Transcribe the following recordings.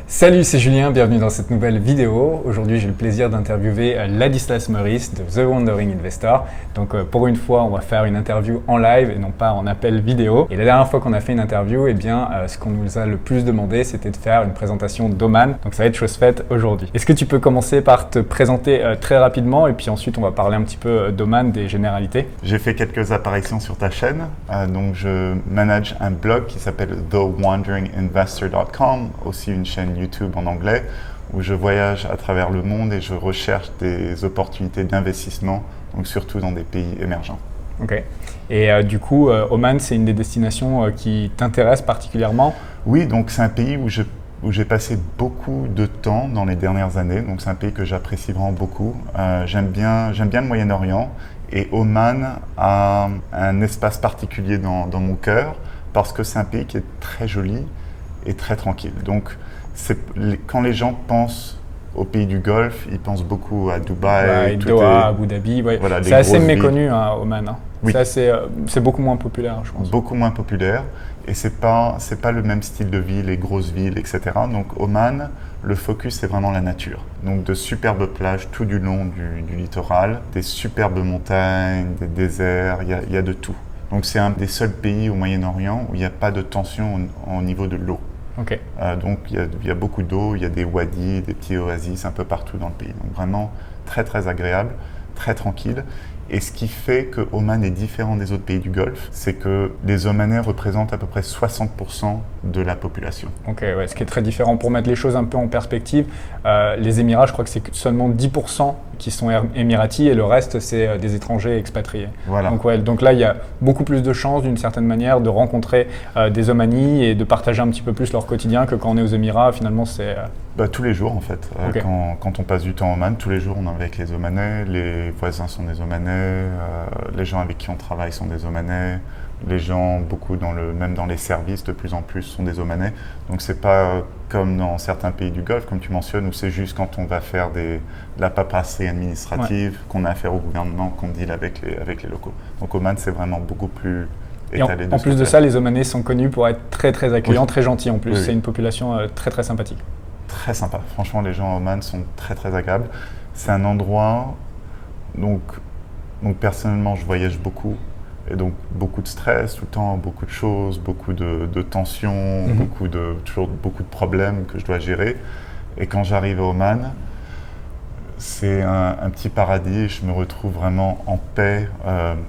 Salut, c'est Julien, bienvenue dans cette nouvelle vidéo. Aujourd'hui, j'ai le plaisir d'interviewer Ladislas Meurice de The Wandering Investor. Donc pour une fois, on va faire une interview en live et non pas en appel vidéo. Et la dernière fois qu'on a fait une interview, ce qu'on nous a le plus demandé, c'était de faire une présentation d'Oman. Donc ça va être chose faite aujourd'hui. Est-ce que tu peux commencer par te présenter très rapidement et puis ensuite on va parler un petit peu d'Oman, des généralités? J'ai fait quelques apparitions sur ta chaîne. Donc je manage un blog qui s'appelle TheWanderingInvestor.com, aussi une chaîne YouTube en anglais, où je voyage à travers le monde et je recherche des opportunités d'investissement, donc surtout dans des pays émergents. Ok. Et du coup, Oman, c'est une des destinations qui t'intéresse particulièrement? Oui, donc c'est un pays où j'ai passé beaucoup de temps dans les dernières années, donc c'est un pays que j'apprécie vraiment beaucoup. J'aime bien le Moyen-Orient et Oman a un espace particulier dans mon cœur parce que c'est un pays qui est très joli et très tranquille. Donc, quand les gens pensent au pays du Golfe, ils pensent beaucoup à Dubaï, Doha, Abu Dhabi. Ouais. Voilà, c'est assez méconnu, hein, Oman. Hein. Oui. C'est beaucoup moins populaire, je pense. Beaucoup moins populaire. Et c'est pas le même style de vie, les grosses villes, etc. Donc Oman, le focus c'est vraiment la nature. Donc de superbes plages tout du long du littoral, des superbes montagnes, des déserts, il y a de tout. Donc c'est un des seuls pays au Moyen-Orient où il n'y a pas de tension au niveau de l'eau. Okay. Donc il y a beaucoup d'eau, il y a des wadis, des petits oasis un peu partout dans le pays. Donc vraiment très très agréable, très tranquille. Et ce qui fait que Oman est différent des autres pays du Golfe, c'est que les Omanais représentent à peu près 60% de la population. Ok, ouais, ce qui est très différent. Pour mettre les choses un peu en perspective, les Émirats, je crois que c'est seulement 10% qui sont émiratis et le reste, c'est des étrangers expatriés. Voilà. Donc là, il y a beaucoup plus de chances, d'une certaine manière, de rencontrer des Omanis et de partager un petit peu plus leur quotidien que quand on est aux Émirats. Finalement, c'est... tous les jours, en fait. Okay. Quand on passe du temps en Oman, tous les jours, on est avec les Omanais, les voisins sont des Omanais, les gens avec qui on travaille sont des Omanais, les gens, même dans les services, de plus en plus, sont des Omanais. Donc, c'est pas comme dans certains pays du Golfe, comme tu mentionnes, où c'est juste quand on va faire de la paperasserie administrative, qu'on a affaire au gouvernement, qu'on deal avec les locaux. Donc, Oman, c'est vraiment beaucoup plus... Et en plus de ça, les Omanais sont connus pour être très, très accueillants, très gentils en plus. Oui. C'est une population très, très sympathique. Très sympa. Franchement, les gens à Oman sont très très agréables. C'est un endroit, donc personnellement, je voyage beaucoup. Et donc, beaucoup de stress tout le temps, beaucoup de choses, beaucoup de tensions, toujours beaucoup de problèmes que je dois gérer. Et quand j'arrive à Oman, c'est un petit paradis. Je me retrouve vraiment en paix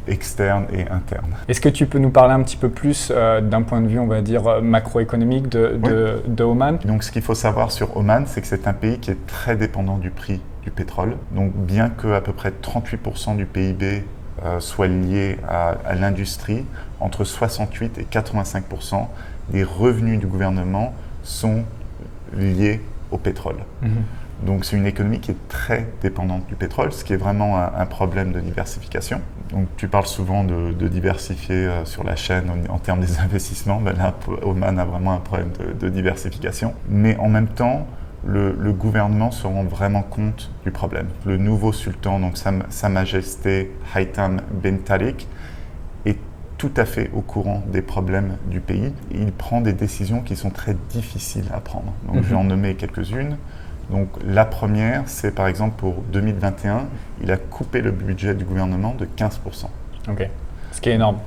externe et interne. Est-ce que tu peux nous parler un petit peu plus d'un point de vue, on va dire, macroéconomique de Oman? Donc, ce qu'il faut savoir sur Oman, c'est que c'est un pays qui est très dépendant du prix du pétrole. Donc, bien qu'à peu près 38% du PIB soit lié à l'industrie, entre 68 et 85% des revenus du gouvernement sont liés au pétrole. Donc c'est une économie qui est très dépendante du pétrole, ce qui est vraiment un problème de diversification. Donc tu parles souvent de diversifier sur la chaîne en termes des investissements. Là, Oman a vraiment un problème de diversification. Mais en même temps, le gouvernement se rend vraiment compte du problème. Le nouveau sultan, donc Sa Majesté Haitham bin Tariq, est tout à fait au courant des problèmes du pays. Il prend des décisions qui sont très difficiles à prendre. Donc je vais en nommer quelques-unes. Donc la première, c'est par exemple pour 2021, il a coupé le budget du gouvernement de 15%. Ok, ce qui est énorme.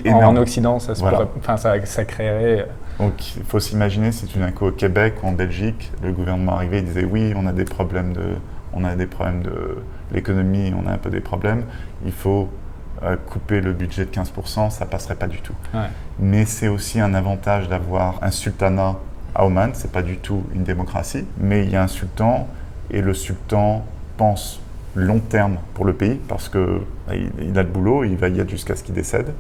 En Occident, ça créerait... Donc il faut s'imaginer si tout d'un coup au Québec ou en Belgique, le gouvernement arrivait et disait oui, on a des problèmes de l'économie, on a un peu des problèmes, il faut couper le budget de 15%, ça passerait pas du tout. Ouais. Mais c'est aussi un avantage d'avoir un sultanat à Oman, c'est pas du tout une démocratie, mais il y a un sultan et le sultan pense long terme pour le pays parce que il a le boulot, il va y être jusqu'à ce qu'il décède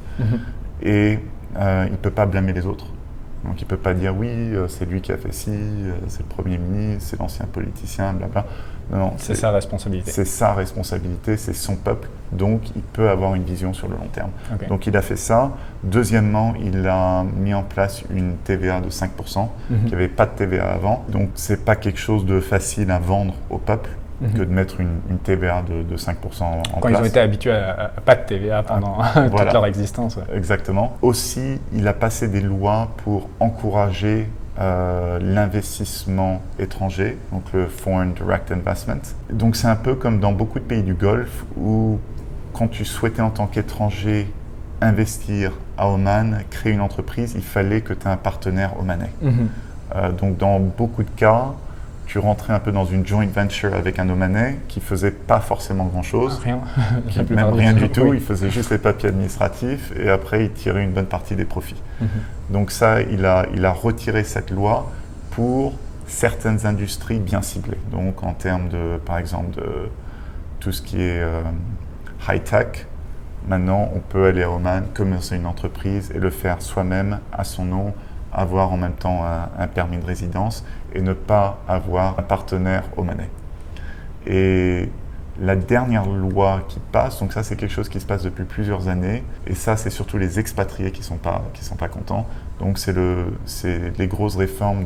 et il peut pas blâmer les autres. Donc il ne peut pas dire oui, c'est lui qui a fait ci, c'est le Premier ministre, c'est l'ancien politicien, blabla. Non, c'est sa responsabilité. C'est sa responsabilité, c'est son peuple. Donc il peut avoir une vision sur le long terme. Okay. Donc il a fait ça. Deuxièmement, il a mis en place une TVA de 5%, qu'il n'y avait pas de TVA avant. Donc ce n'est pas quelque chose de facile à vendre au peuple que de mettre une TVA de 5% en place. Quand ils ont été habitués à pas de TVA pendant toute leur existence. Ouais. Exactement. Aussi, il a passé des lois pour encourager l'investissement étranger, donc le Foreign Direct Investment. Donc c'est un peu comme dans beaucoup de pays du Golfe où quand tu souhaitais en tant qu'étranger investir à Oman, créer une entreprise, il fallait que tu aies un partenaire omanais. Donc dans beaucoup de cas, tu rentrais un peu dans une joint venture avec un Omanais qui faisait pas forcément grand-chose. Rien. Même rien du tout, il faisait juste les papiers administratifs et après il tirait une bonne partie des profits. Donc ça, il a retiré cette loi pour certaines industries bien ciblées. Donc en termes de, par exemple, de tout ce qui est high-tech, maintenant on peut aller à Oman, commencer une entreprise et le faire soi-même à son nom, avoir en même temps un permis de résidence et ne pas avoir un partenaire omanais. Et la dernière loi qui passe, donc ça c'est quelque chose qui se passe depuis plusieurs années, et ça c'est surtout les expatriés qui sont pas contents. Donc c'est les grosses réformes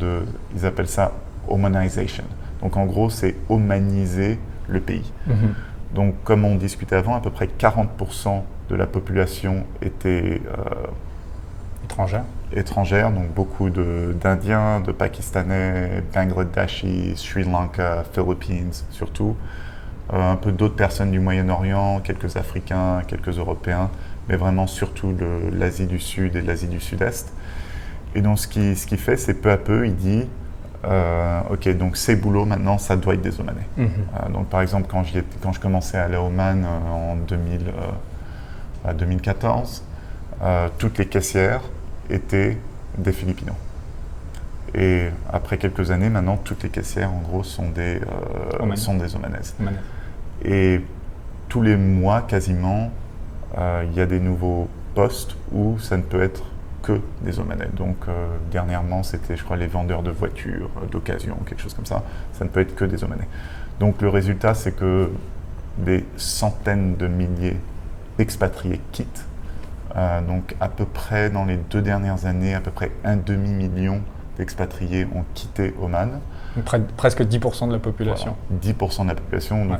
ils appellent ça Omanization. Donc en gros c'est omaniser le pays. Donc comme on discutait avant, à peu près 40% de la population était étrangère, donc beaucoup d'Indiens, de Pakistanais, Bangladeshis, Sri Lanka, Philippines surtout, un peu d'autres personnes du Moyen-Orient, quelques Africains, quelques Européens, mais vraiment surtout l'Asie du Sud et l'Asie du Sud-Est. Et donc ce qu'il fait, c'est peu à peu, il dit ok, donc ces boulots maintenant, ça doit être des Omanais. Donc par exemple, quand je commençais à aller à Oman en 2014, toutes les caissières étaient des Philippinos. Et après quelques années, maintenant, toutes les caissières, en gros, sont des Omanaises. Et tous les mois, quasiment, il y a des nouveaux postes où ça ne peut être que des Omanais. Donc, dernièrement, c'était, je crois, les vendeurs de voitures d'occasion, quelque chose comme ça. Ça ne peut être que des Omanais. Donc, le résultat, c'est que des centaines de milliers d'expatriés quittent. Donc à peu près dans les 2 dernières années, à peu près 1,5 million d'expatriés ont quitté Oman. Donc presque 10% de la population. Voilà, 10% de la population. Donc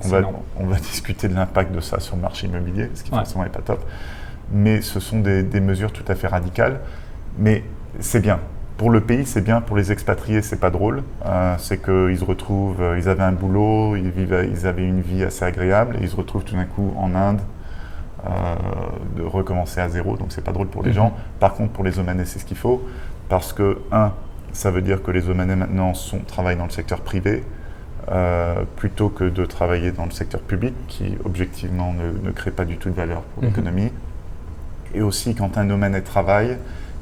on va discuter de l'impact de ça sur le marché immobilier, ce qui forcément n'est pas top. Mais ce sont des mesures tout à fait radicales. Mais c'est bien. Pour le pays, c'est bien. Pour les expatriés, c'est pas drôle. C'est qu'ils se retrouvent, ils avaient un boulot, ils avaient une vie assez agréable et ils se retrouvent tout d'un coup en Inde. De recommencer à zéro, donc c'est pas drôle pour les gens. Par contre, pour les Omanais, c'est ce qu'il faut, parce que, ça veut dire que les Omanais maintenant travaillent dans le secteur privé, plutôt que de travailler dans le secteur public, qui objectivement ne crée pas du tout de valeur pour l'économie. Et aussi, quand un Omanais travaille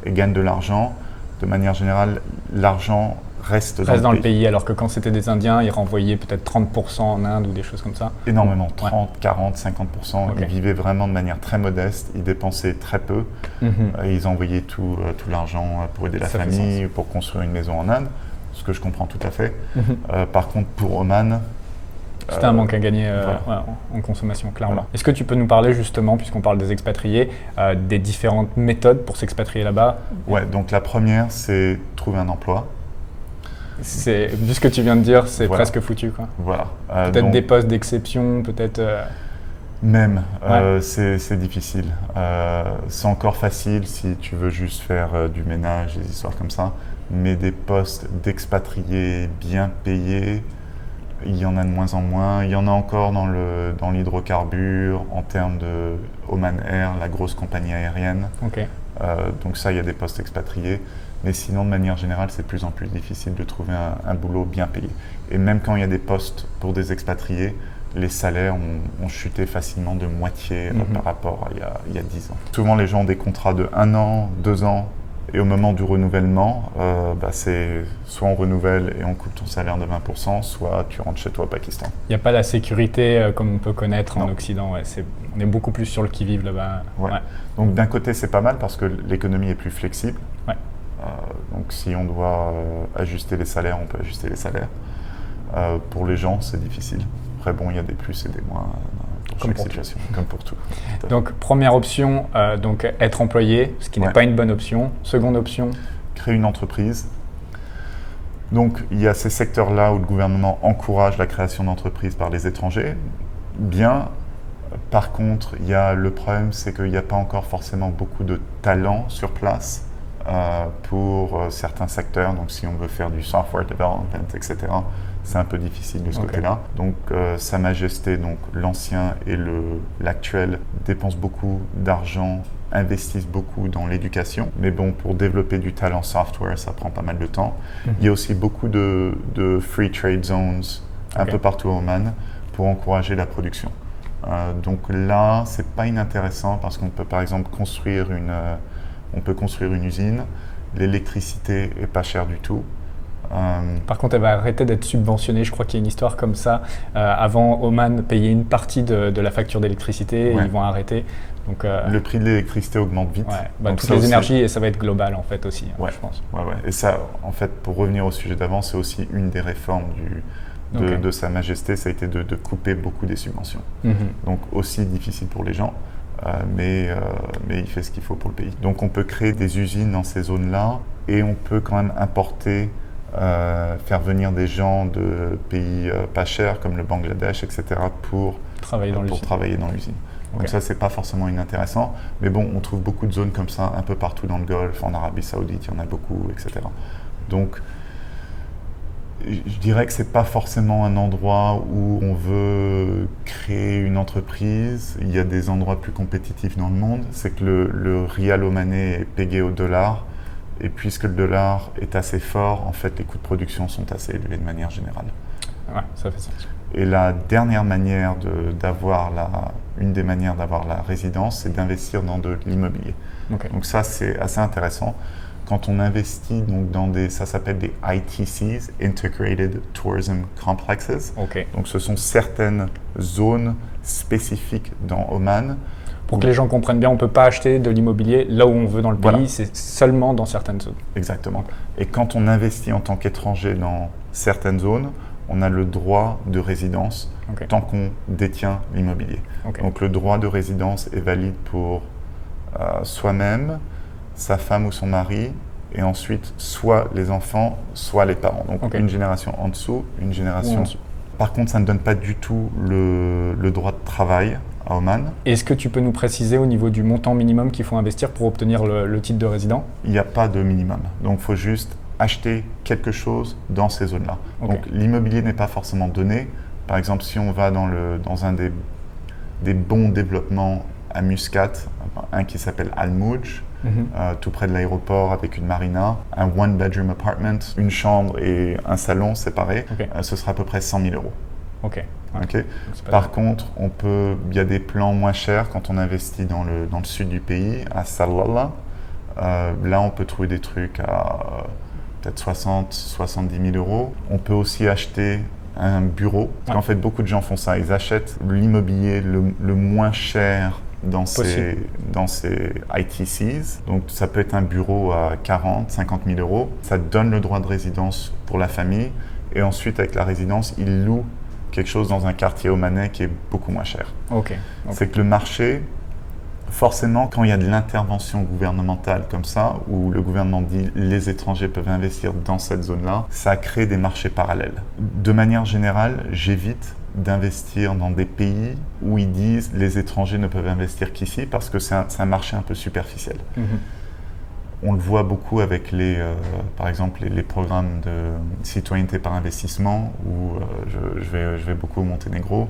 et gagne de l'argent, de manière générale, l'argent reste dans le pays. Alors que quand c'était des Indiens, ils renvoyaient peut-être 30% en Inde ou des choses comme ça. Énormément, 30, 40, 50%. Ils vivaient vraiment de manière très modeste, ils dépensaient très peu, et ils envoyaient tout l'argent pour aider la famille, pour construire une maison en Inde, ce que je comprends tout à fait. Par contre, pour Oman, c'était un manque à gagner en consommation, clairement. Voilà. Est-ce que tu peux nous parler justement, puisqu'on parle des expatriés, des différentes méthodes pour s'expatrier là-bas? Ouais, donc la première, c'est trouver un emploi. Vu ce que tu viens de dire, c'est presque foutu, quoi. Voilà. Peut-être des postes d'exception, peut-être... Même, c'est difficile. C'est encore facile si tu veux juste faire du ménage, des histoires comme ça. Mais des postes d'expatriés bien payés, il y en a de moins en moins. Il y en a encore dans l'hydrocarbure, en termes de Oman Air, la grosse compagnie aérienne. Donc ça, il y a des postes expatriés. Mais sinon, de manière générale, c'est de plus en plus difficile de trouver un boulot bien payé. Et même quand il y a des postes pour des expatriés, les salaires ont chuté facilement de moitié par rapport à il y a 10 ans. Souvent, les gens ont des contrats de 1 an, 2 ans, et au moment du renouvellement, c'est soit on renouvelle et on coupe ton salaire de 20%, soit tu rentres chez toi au Pakistan. Il n'y a pas la sécurité comme on peut connaître en Occident. On est beaucoup plus sur le qui-vive là-bas. Donc d'un côté, c'est pas mal parce que l'économie est plus flexible. Donc si on doit ajuster les salaires, on peut ajuster les salaires. Pour les gens, c'est difficile. Après, bon, il y a des plus et des moins pour chaque situation, comme pour tout. Donc, première option, donc être employé, ce qui n'est pas une bonne option. Seconde option, créer une entreprise. Donc, il y a ces secteurs-là où le gouvernement encourage la création d'entreprises par les étrangers. Bien. Par contre, le problème, c'est qu'il n'y a pas encore forcément beaucoup de talent sur place. pour certains secteurs. Donc si on veut faire du software development, etc., c'est un peu difficile de ce côté-là. Donc Sa Majesté, donc l'ancien et l'actuel, dépensent beaucoup d'argent, investissent beaucoup dans l'éducation. Mais bon, pour développer du talent software, ça prend pas mal de temps. Il y a aussi beaucoup de free trade zones un peu partout au Oman pour encourager la production. Donc là, c'est pas inintéressant parce qu'on peut par exemple construire une usine. L'électricité est pas chère du tout. Par contre, elle va arrêter d'être subventionnée. Je crois qu'il y a une histoire comme ça. Avant, Oman payait une partie de la facture d'électricité et ils vont arrêter. Donc, le prix de l'électricité augmente vite. Donc toutes les énergies, et ça va être global en fait aussi, je pense. Et ça, en fait, pour revenir au sujet d'avant, c'est aussi une des réformes de Sa Majesté, ça a été de couper beaucoup des subventions. Donc aussi difficile pour les gens, mais il fait ce qu'il faut pour le pays. Donc on peut créer des usines dans ces zones-là et on peut quand même importer, faire venir des gens de pays pas chers comme le Bangladesh, etc. pour travailler dans l'usine. Donc ça, c'est pas forcément inintéressant, mais bon, on trouve beaucoup de zones comme ça un peu partout dans le Golfe, en Arabie Saoudite, il y en a beaucoup, etc. Donc je dirais que c'est pas forcément un endroit où on veut créer une entreprise. Il y a des endroits plus compétitifs dans le monde. C'est que le rial omanais est payé au dollar. Et puisque le dollar est assez fort, en fait, les coûts de production sont assez élevés de manière générale. Ouais, ça fait sens. Et la dernière manière une des manières d'avoir la résidence, c'est d'investir dans de l'immobilier. Donc ça, c'est assez intéressant. Quand on investit donc ça s'appelle des ITCs, Integrated Tourism Complexes. Donc ce sont certaines zones spécifiques dans Oman. Pour que les gens comprennent bien, on ne peut pas acheter de l'immobilier là où on veut dans le pays, c'est seulement dans certaines zones. Exactement. Et quand on investit en tant qu'étranger dans certaines zones, on a le droit de résidence tant qu'on détient l'immobilier. Donc le droit de résidence est valide pour soi-même, sa femme ou son mari, et ensuite soit les enfants, soit les parents. Donc une génération en dessous, une génération... Par contre, ça ne donne pas du tout le droit de travail à Oman. Est-ce que tu peux nous préciser au niveau du montant minimum qu'il faut investir pour obtenir le titre de résident? Il n'y a pas de minimum. Donc il faut juste acheter quelque chose dans ces zones-là. Donc l'immobilier n'est pas forcément donné. Par exemple, si on va dans un des bons développements à Muscat, un qui s'appelle Al Mouj, tout près de l'aéroport avec une marina, un one-bedroom apartment, une chambre et un salon séparés, ce sera à peu près 100 000 euros. Par contre, il y a des plans moins chers quand on investit dans le sud du pays, à Salalah. Là, on peut trouver des trucs à peut-être 70 000 euros. On peut aussi acheter un bureau. En fait, beaucoup de gens font ça. Ils achètent l'immobilier le moins cher dans ces ITCs. Donc ça peut être un bureau à 50 000 euros. Ça donne le droit de résidence pour la famille. Et ensuite, avec la résidence, ils louent quelque chose dans un quartier omanais qui est beaucoup moins cher. C'est que le marché, forcément, quand il y a de l'intervention gouvernementale comme ça, où le gouvernement dit les étrangers peuvent investir dans cette zone-là, ça crée des marchés parallèles. De manière générale, j'évite d'investir dans des pays où ils disent les étrangers ne peuvent investir qu'ici parce que c'est un marché un peu superficiel. On le voit beaucoup avec par exemple les programmes de citoyenneté par investissement où je vais beaucoup au Monténégro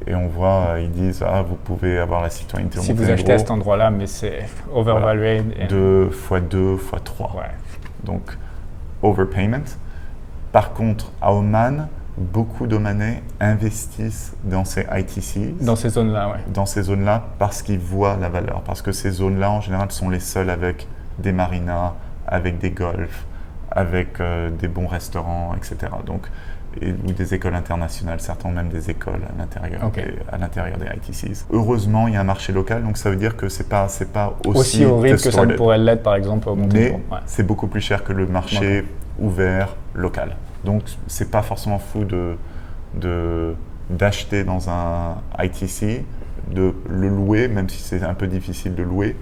et on voit, ils disent vous pouvez avoir la citoyenneté au Monténégro. Si vous achetez à cet endroit-là, mais c'est overvalued. 2 x 2 x 3. Donc overpayment. Par contre, à Oman, beaucoup d'Omanais investissent dans ces ITCs. Dans ces zones-là, Dans ces zones-là parce qu'ils voient la valeur. Parce que ces zones-là, en général, sont les seules avec des marinas, avec des golfs, avec des bons restaurants, etc. Donc, ou des écoles internationales, certains ont même des écoles à l'intérieur des ITCs. Heureusement, il y a un marché local, donc ça veut dire que c'est pas aussi horrible que ça ne pourrait l'être, par exemple, au Monténégro. Mais c'est beaucoup plus cher que le marché ouvert local. Donc, c'est pas forcément fou d'acheter dans un ITC, de le louer, même si c'est un peu difficile de louer,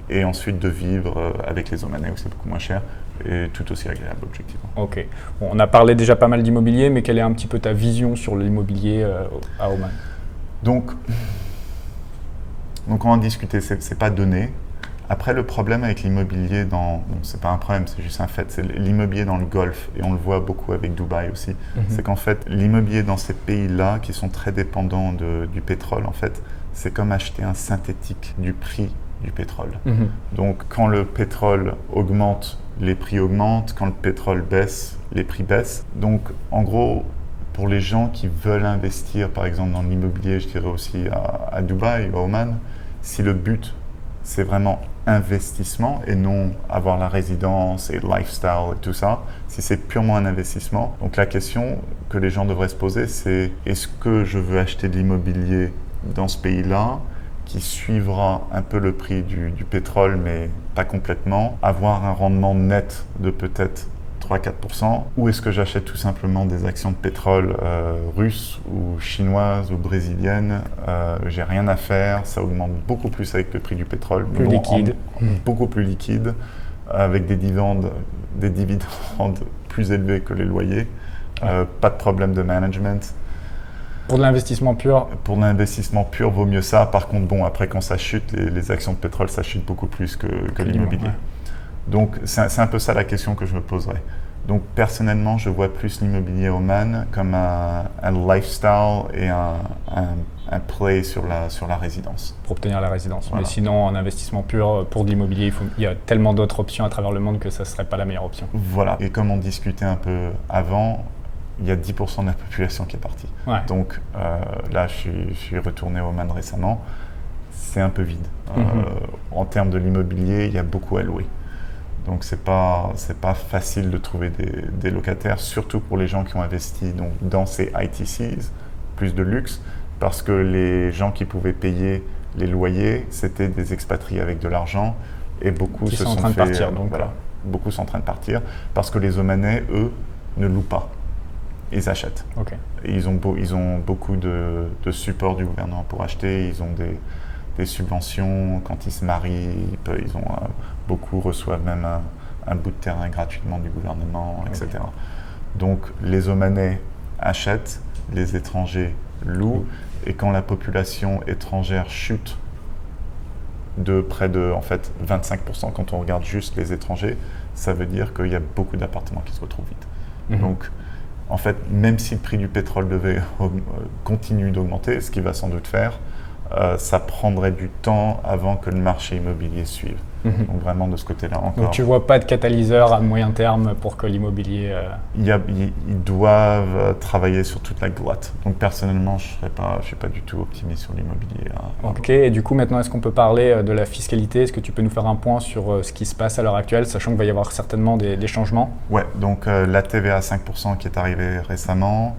et ensuite de vivre avec les Omanais où c'est beaucoup moins cher et tout aussi agréable objectivement. Bon, on a parlé déjà pas mal d'immobilier, mais quelle est un petit peu ta vision sur l'immobilier à Oman? Donc on va en discuter, c'est pas donné. Après, le problème avec l'immobilier c'est pas un problème, c'est juste un fait, c'est l'immobilier dans le Golfe, et on le voit beaucoup avec Dubaï aussi, c'est qu'en fait, l'immobilier dans ces pays-là, qui sont très dépendants du pétrole, en fait, c'est comme acheter un synthétique du prix du pétrole. Donc, quand le pétrole augmente, les prix augmentent, quand le pétrole baisse, les prix baissent. Donc, en gros, pour les gens qui veulent investir, par exemple, dans l'immobilier, je dirais aussi à Dubaï ou à Oman, si le but, c'est vraiment investissement et non avoir la résidence et le lifestyle et tout ça, si c'est purement un investissement, donc la question que les gens devraient se poser, c'est est-ce que je veux acheter de l'immobilier dans ce pays-là qui suivra un peu le prix du pétrole, mais pas complètement, avoir un rendement net de peut-être 3-4%, ou est-ce que j'achète tout simplement des actions de pétrole russes ou chinoises ou brésiliennes, j'ai rien à faire, ça augmente beaucoup plus avec le prix du pétrole, plus liquide, beaucoup plus liquide, avec des dividendes plus élevés que les loyers, pas de problème de management. Pour de l'investissement pur? Pour de l'investissement pur, vaut mieux ça. Par contre, bon, après, quand ça chute, les actions de pétrole, ça chute beaucoup plus que l'immobilier. Ouais. Donc, c'est un peu ça la question que je me poserais. Donc, personnellement, je vois plus l'immobilier Oman comme un lifestyle et un play sur la résidence. Pour obtenir la résidence. Voilà. Mais sinon, en investissement pur, pour de l'immobilier, il y a tellement d'autres options à travers le monde que ça ne serait pas la meilleure option. Voilà. Et comme on discutait un peu avant, il y a 10% de la population qui est partie. Ouais. Donc là, je suis retourné au Oman récemment. C'est un peu vide. En termes de l'immobilier, il y a beaucoup à louer. Donc c'est pas facile de trouver des locataires, surtout pour les gens qui ont investi donc, dans ces ITCs, plus de luxe, parce que les gens qui pouvaient payer les loyers, c'était des expatriés avec de l'argent, et beaucoup qui sont en train de partir. Donc voilà, beaucoup sont en train de partir, parce que les Omanais, eux, ne louent pas. Ils achètent. Okay. Et ils ont beaucoup de support du gouvernement pour acheter. Ils ont des subventions quand ils se marient. Beaucoup reçoivent même un bout de terrain gratuitement du gouvernement, etc. Okay. Donc les Omanais achètent, les étrangers louent. Et quand la population étrangère chute de près de en fait, 25%, quand on regarde juste les étrangers, ça veut dire qu'il y a beaucoup d'appartements qui se retrouvent vides. Donc, en fait, même si le prix du pétrole devait continuer d'augmenter, ce qu'il va sans doute faire, ça prendrait du temps avant que le marché immobilier suive. Donc vraiment de ce côté-là encore. Donc tu ne vois pas de catalyseur à moyen terme pour que l'immobilier… Ils doivent travailler sur toute la droite. Donc personnellement, je ne suis pas du tout optimiste sur l'immobilier. Ok, et du coup maintenant, est-ce qu'on peut parler de la fiscalité? Est-ce que tu peux nous faire un point sur ce qui se passe à l'heure actuelle, sachant qu'il va y avoir certainement des changements? Ouais, donc la TVA à 5% qui est arrivée récemment,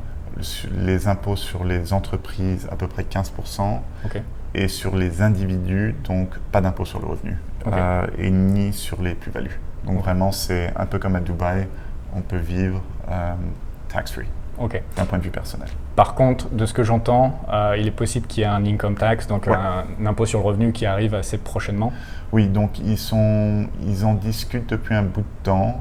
les impôts sur les entreprises à peu près 15%, okay. Et sur les individus, donc pas d'impôt sur le revenu, okay. Et ni sur les plus-values. Donc vraiment, c'est un peu comme à Dubaï, on peut vivre tax-free, okay. D'un point de vue personnel. Par contre, de ce que j'entends, il est possible qu'il y ait un income tax, donc ouais. un impôt sur le revenu qui arrive assez prochainement. Oui, donc ils en discutent depuis un bout de temps.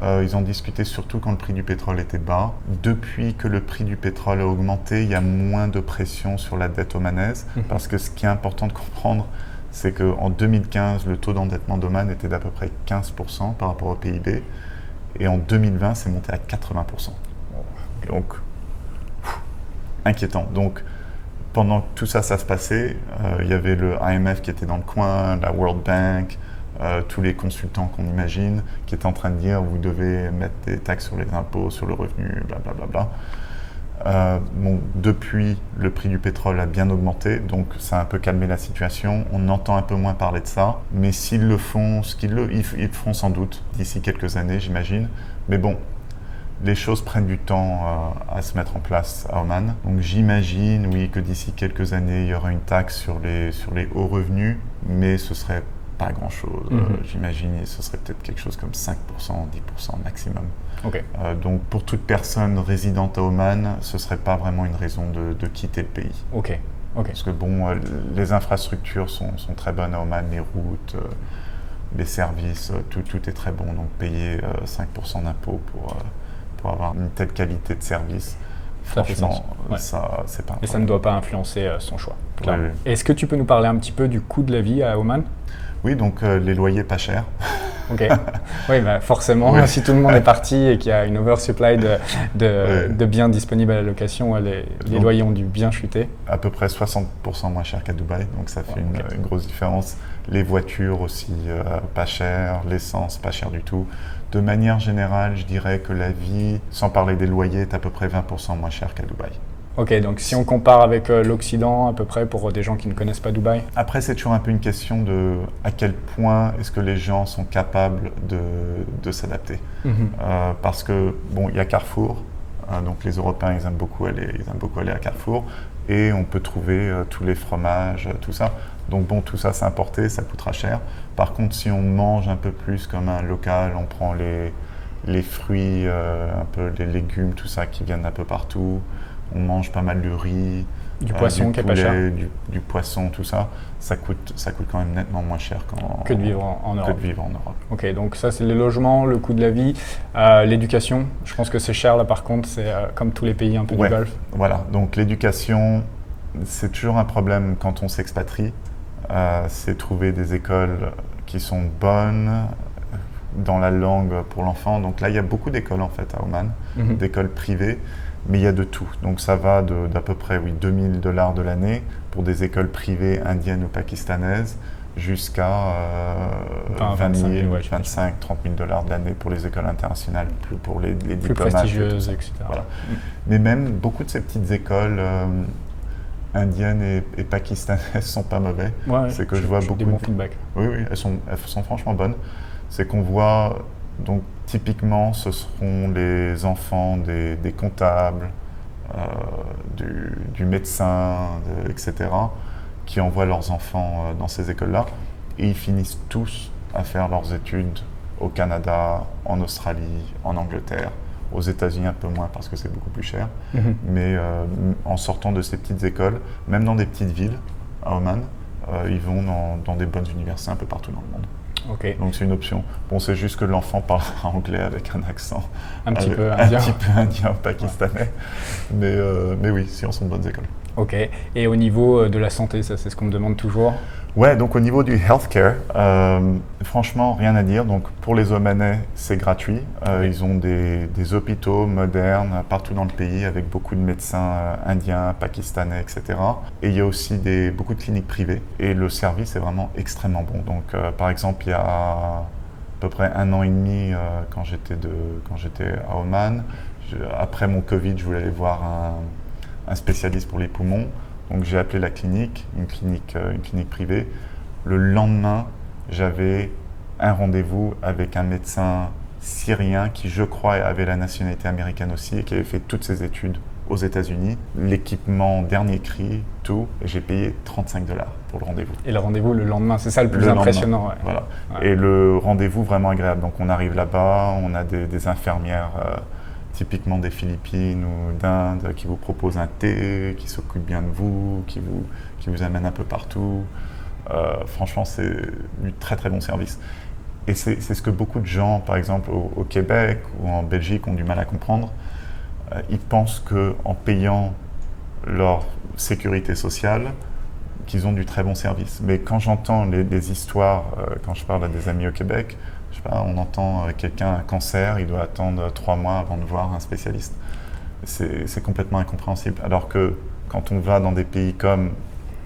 Ils ont discuté surtout quand le prix du pétrole était bas. Depuis que le prix du pétrole a augmenté, il y a moins de pression sur la dette omanaise. Parce que ce qui est important de comprendre, c'est qu'en 2015, le taux d'endettement d'Oman était d'à peu près 15% par rapport au PIB. Et en 2020, c'est monté à 80%. Donc, inquiétant. Donc, pendant que tout ça se passait, il y avait le IMF qui était dans le coin, la World Bank, tous les consultants qu'on imagine, qui étaient en train de dire vous devez mettre des taxes sur les impôts, sur le revenu, blablabla. Bon, depuis, le prix du pétrole a bien augmenté, donc ça a un peu calmé la situation. On entend un peu moins parler de ça, mais s'ils le font, ils le feront sans doute d'ici quelques années, j'imagine. Mais bon, les choses prennent du temps à se mettre en place à Oman. Donc j'imagine, oui, que d'ici quelques années, il y aura une taxe sur les hauts revenus, mais ce serait pas grand-chose. J'imagine, ce serait peut-être quelque chose comme 5%, 10% maximum. Okay. Donc pour toute personne résidente à Oman, ce serait pas vraiment une raison de quitter le pays. Okay. Parce que bon, les infrastructures sont très bonnes à Oman, les routes, les services, tout est très bon. Donc payer 5% d'impôts pour avoir une telle qualité de service, franchement, ça, c'est pas un problème. Et ça ne doit pas influencer son choix. Oui. Est-ce que tu peux nous parler un petit peu du coût de la vie à Oman? Oui, donc les loyers pas chers. Ok. Oui, bah forcément, Oui. si tout le monde est parti et qu'il y a une oversupply de biens disponibles à la location, ouais, les loyers ont dû bien chuter. À peu près 60% moins cher qu'à Dubaï, donc ça fait une grosse différence. Les voitures aussi pas chères, l'essence pas cher du tout. De manière générale, je dirais que la vie, sans parler des loyers, est à peu près 20% moins chère qu'à Dubaï. Ok, donc si on compare avec l'Occident, à peu près, pour des gens qui ne connaissent pas Dubaï. Après, c'est toujours un peu une question de à quel point est-ce que les gens sont capables de s'adapter. Parce que, bon, il y a Carrefour, donc les Européens, ils aiment beaucoup aller à Carrefour, et on peut trouver tous les fromages, tout ça. Donc bon, tout ça, c'est importé, ça coûtera cher. Par contre, si on mange un peu plus comme un local, on prend les fruits, un peu les légumes, tout ça qui viennent un peu partout. On mange pas mal de riz, Du poisson du qui est pas poulet, cher. du poisson, tout ça. Ça coûte quand même nettement moins cher Que de vivre en que Europe. de vivre en Europe. Ok, donc ça c'est les logements, le coût de la vie, l'éducation. Je pense que c'est cher là par contre, c'est comme tous les pays un peu Ouais. du Golfe. Voilà, donc l'éducation, c'est toujours un problème quand on s'expatrie. C'est trouver des écoles qui sont bonnes dans la langue pour l'enfant. Donc là, il y a beaucoup d'écoles en fait à Oman, d'écoles privées. Mais il y a de tout. Donc ça va d'à peu près $2 000 de l'année pour des écoles privées indiennes ou pakistanaises jusqu'à 20 000, 25 30 000 $ de l'année pour les écoles internationales, plus pour les Plus diplomates. prestigieuses, etc. Voilà. Mais même beaucoup de ces petites écoles indiennes et pakistanaises sont pas mauvais. Ouais, c'est que je vois beaucoup des bons feedbacks. Oui, elles sont franchement bonnes. C'est qu'on voit, donc typiquement, ce seront les enfants des comptables, du médecin, etc., qui envoient leurs enfants dans ces écoles-là. Et ils finissent tous à faire leurs études au Canada, en Australie, en Angleterre, aux États-Unis un peu moins parce que c'est beaucoup plus cher. Mais en sortant de ces petites écoles, même dans des petites villes à Oman, ils vont dans des bonnes universités un peu partout dans le monde. Ok. Donc c'est une option. Bon, c'est juste que l'enfant parlera anglais avec un accent Un petit peu indien, pakistanais. Mais oui, si on sont de bonnes écoles. Ok. Et au niveau de la santé, ça c'est ce qu'on me demande toujours. Ouais, donc au niveau du healthcare, franchement, rien à dire. Donc pour les Omanais, c'est gratuit. Ils ont des hôpitaux modernes partout dans le pays avec beaucoup de médecins indiens, pakistanais, etc. Et il y a aussi beaucoup de cliniques privées. Et le service est vraiment extrêmement bon. Donc par exemple, il y a à peu près 1 an et demi, quand j'étais à Oman, après mon Covid, je voulais aller voir un spécialiste pour les poumons. Donc j'ai appelé la clinique, une clinique privée. Le lendemain, j'avais un rendez-vous avec un médecin syrien qui, je crois, avait la nationalité américaine aussi et qui avait fait toutes ses études aux États-Unis. L'équipement dernier cri, tout, et j'ai payé $35 pour le rendez-vous. Et le rendez-vous le lendemain, c'est ça le plus impressionnant. Ouais. Voilà. Ouais. Et le rendez-vous vraiment agréable. Donc on arrive là-bas, on a des infirmières typiquement des Philippines ou d'Inde, qui vous proposent un thé, qui s'occupent bien de vous, qui vous amènent un peu partout. Franchement, c'est du très très bon service. Et c'est ce que beaucoup de gens, par exemple au Québec ou en Belgique, ont du mal à comprendre. Ils pensent qu'en payant leur sécurité sociale, qu'ils ont du très bon service. Mais quand j'entends des histoires, quand je parle à des amis au Québec, je sais pas, on entend quelqu'un a un cancer, il doit attendre 3 mois avant de voir un spécialiste. C'est complètement incompréhensible. Alors que quand on va dans des pays comme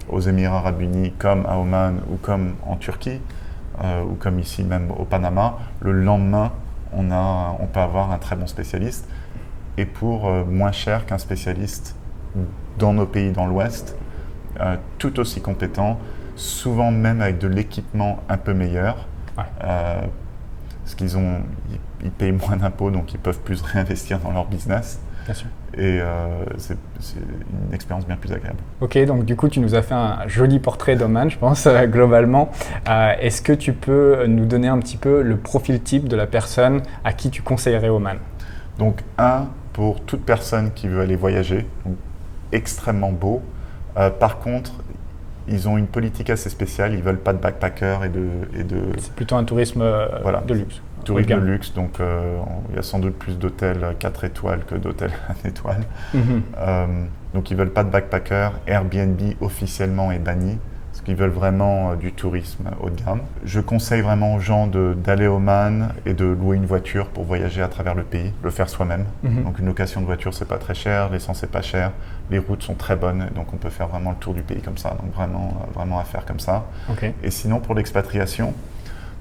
aux Émirats Arabes Unis, comme à Oman ou comme en Turquie, ou comme ici même au Panama, le lendemain, on peut avoir un très bon spécialiste. Et pour moins cher qu'un spécialiste dans nos pays dans l'Ouest, tout aussi compétent, souvent même avec de l'équipement un peu meilleur. Ouais. Parce ils payent moins d'impôts, donc ils peuvent plus réinvestir dans leur business. Bien sûr. Et c'est une expérience bien plus agréable. Ok, donc du coup, tu nous as fait un joli portrait d'Oman, je pense, globalement. Est-ce que tu peux nous donner un petit peu le profil type de la personne à qui tu conseillerais Oman? Donc, pour toute personne qui veut aller voyager, donc extrêmement beau. Par contre, ils ont une politique assez spéciale, ils ne veulent pas de backpackers et de... C'est plutôt un tourisme de luxe. Tourisme de luxe, donc il y a sans doute plus d'hôtels 4 étoiles que d'hôtels 1 étoile. Donc ils ne veulent pas de backpackers. Airbnb officiellement est banni, parce qu'ils veulent vraiment du tourisme haut de gamme. Je conseille vraiment aux gens d'aller au Oman et de louer une voiture pour voyager à travers le pays, le faire soi-même. Donc une location de voiture, c'est pas très cher, l'essence c'est pas cher, les routes sont très bonnes, donc on peut faire vraiment le tour du pays comme ça, donc vraiment à faire comme ça. Okay. Et sinon pour l'expatriation,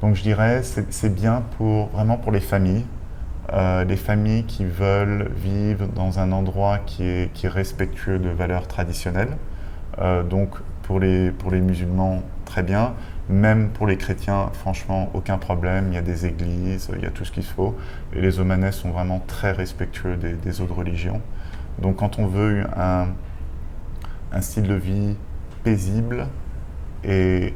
donc je dirais c'est bien vraiment pour les familles qui veulent vivre dans un endroit qui est respectueux de valeurs traditionnelles. Donc pour les musulmans, très bien. Même pour les chrétiens, franchement, aucun problème. Il y a des églises, il y a tout ce qu'il faut. Et les Omanais sont vraiment très respectueux des autres religions. Donc quand on veut un style de vie paisible et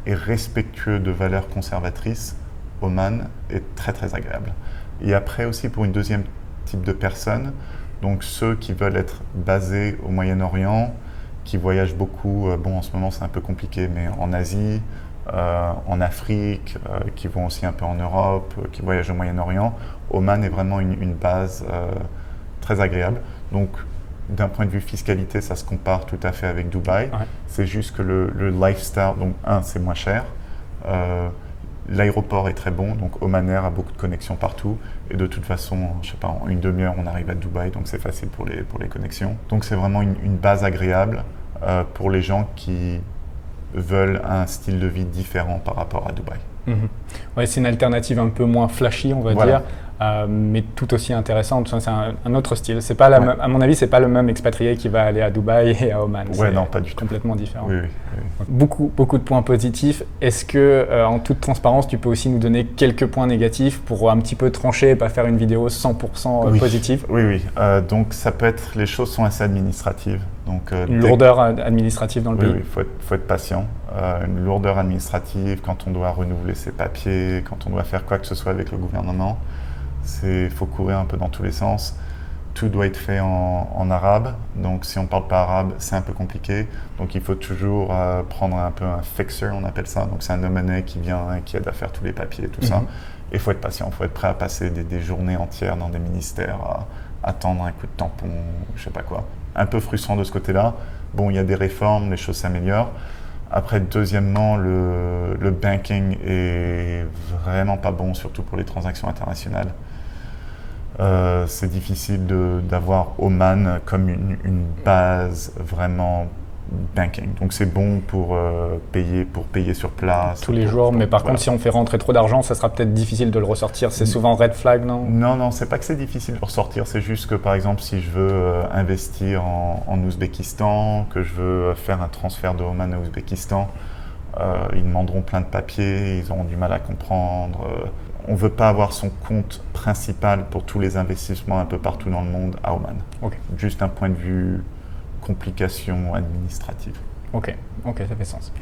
respectueux de valeurs conservatrices, Oman est très très agréable. Et après aussi pour une deuxième type de personnes, donc ceux qui veulent être basés au Moyen-Orient, qui voyagent beaucoup, en ce moment c'est un peu compliqué, mais en Asie, en Afrique, qui vont aussi un peu en Europe, qui voyagent au Moyen-Orient, Oman est vraiment une base très agréable. Donc d'un point de vue fiscalité, ça se compare tout à fait avec Dubaï. Ouais. C'est juste que le lifestyle, donc c'est moins cher. L'aéroport est très bon, donc Oman Air a beaucoup de connexions partout. Et de toute façon, je sais pas, en une demi-heure, on arrive à Dubaï, donc c'est facile pour les connexions. Donc c'est vraiment une base agréable pour les gens qui veulent un style de vie différent par rapport à Dubaï. Ouais, c'est une alternative un peu moins flashy, on va dire, mais tout aussi intéressante. C'est un autre style. C'est pas à mon avis, c'est pas le même expatrié qui va aller à Dubaï et à Oman. Ouais, non, pas du tout. Complètement différent. Oui. Beaucoup de points positifs. Est-ce que, en toute transparence, tu peux aussi nous donner quelques points négatifs pour un petit peu trancher et pas faire une vidéo 100% positive? Oui. Donc ça peut être, les choses sont assez administratives. Donc, une lourdeur administrative dans le pays. Oui, faut être patient. Une lourdeur administrative quand on doit renouveler ses papiers, quand on doit faire quoi que ce soit avec le gouvernement. Il faut courir un peu dans tous les sens. Tout doit être fait en arabe. Donc si on ne parle pas arabe, c'est un peu compliqué. Donc il faut toujours prendre un peu un fixer, on appelle ça. Donc c'est un Omanais qui vient et qui aide à faire tous les papiers et tout ça. Et il faut être patient. Il faut être prêt à passer des journées entières dans des ministères, à attendre un coup de tampon, je ne sais pas quoi. Un peu frustrant de ce côté-là. Bon, il y a des réformes, les choses s'améliorent. Après, deuxièmement, le banking est vraiment pas bon, surtout pour les transactions internationales. C'est difficile d'avoir Oman comme une base vraiment banking. Donc c'est bon pour payer sur place. Tous les jours, mais par contre, si on fait rentrer trop d'argent, ça sera peut-être difficile de le ressortir. C'est souvent red flag, non? Non, c'est pas que c'est difficile de le ressortir. C'est juste que, par exemple, si je veux investir en Ouzbékistan, que je veux faire un transfert de Oman à Ouzbékistan, ils demanderont plein de papiers, ils auront du mal à comprendre. On ne veut pas avoir son compte principal pour tous les investissements un peu partout dans le monde à Oman. Okay. Juste un point de vue complications administratives. Ok, ça fait sens.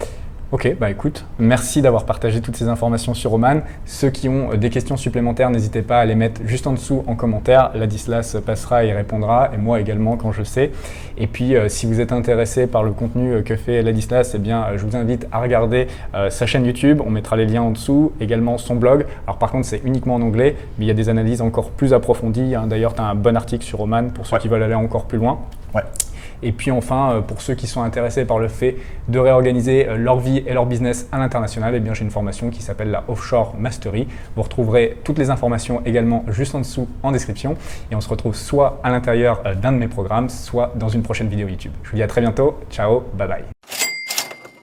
Ok, bah écoute, merci d'avoir partagé toutes ces informations sur Oman. Ceux qui ont des questions supplémentaires, n'hésitez pas à les mettre juste en dessous en commentaire. Ladislas passera et répondra, et moi également quand je sais. Et puis, si vous êtes intéressé par le contenu que fait Ladislas, eh bien, je vous invite à regarder sa chaîne YouTube. On mettra les liens en dessous, également son blog. Alors par contre, c'est uniquement en anglais, mais il y a des analyses encore plus approfondies. D'ailleurs, tu as un bon article sur Oman pour ceux qui veulent aller encore plus loin. Ouais. Et puis enfin, pour ceux qui sont intéressés par le fait de réorganiser leur vie et leur business à l'international, eh bien j'ai une formation qui s'appelle la Offshore Mastery. Vous retrouverez toutes les informations également juste en dessous en description. Et on se retrouve soit à l'intérieur d'un de mes programmes, soit dans une prochaine vidéo YouTube. Je vous dis à très bientôt. Ciao, bye bye.